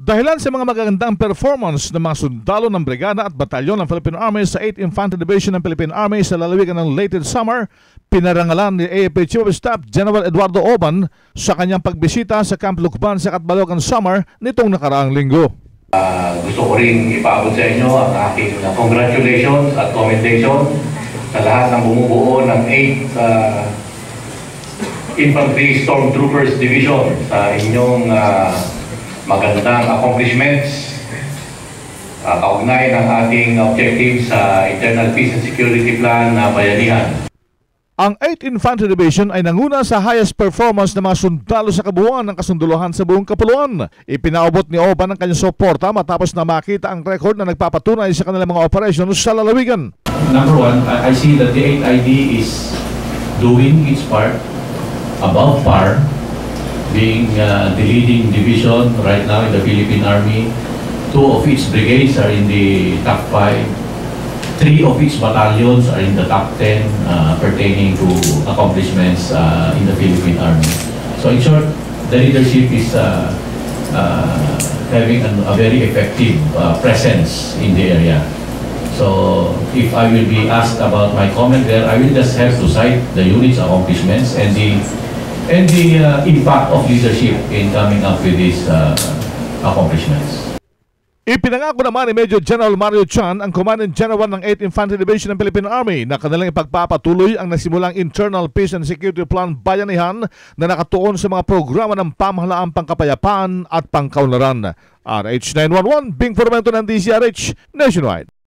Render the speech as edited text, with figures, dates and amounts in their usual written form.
Dahilan sa mga magagandang performance ng mga sundalo ng brigada at batalyon ng Philippine Army sa 8th Infantry Division ng Philippine Army sa lalawigan ng late summer, pinarangalan ni AFP Chief of Staff General Eduardo Oban sa kanyang pagbisita sa Camp Lucban sa Catbalogan Summer nitong nakaraang linggo. Gusto ko rin ipaabot sa inyo ang aking congratulations at commendation sa lahat ng bumubuo ng 8th Infantry Stormtroopers Division sa inyong magandang accomplishments kaugnay ng ating objectives sa Internal Peace and Security Plan na bayanihan. Ang 8th Infantry Division ay nanguna sa highest performance ng mga sundalo sa kabuuan ng kasunduluhan sa buong kapuluan. Ipinaabot ni Oban ang kanyang suporta matapos na makita ang record na nagpapatunay sa kanilang mga operations sa lalawigan. Number one, I see that the 8th ID is doing its part above par, being the leading division right now in the Philippine Army. 2 of its brigades are in the top 5. 3 of its battalions are in the top 10 pertaining to accomplishments in the Philippine Army. So in short, the leadership is having a very effective presence in the area. So if I will be asked about my comment there, I will just have to cite the unit's accomplishments and the impact of leadership in coming up with these accomplishments. Ipinangako naman ni Major General Mario Chan, ang Commandant General ng 8th Infantry Division ng Philippine Army, na kanilang ipagpapatuloy ang nasimulang Internal Peace and Security Plan Bayanihan na nakatuon sa mga programa ng pamahalaang pangkapayapaan at pangkaunlaran. RH911, Bing Formento ng DCRH Nationwide.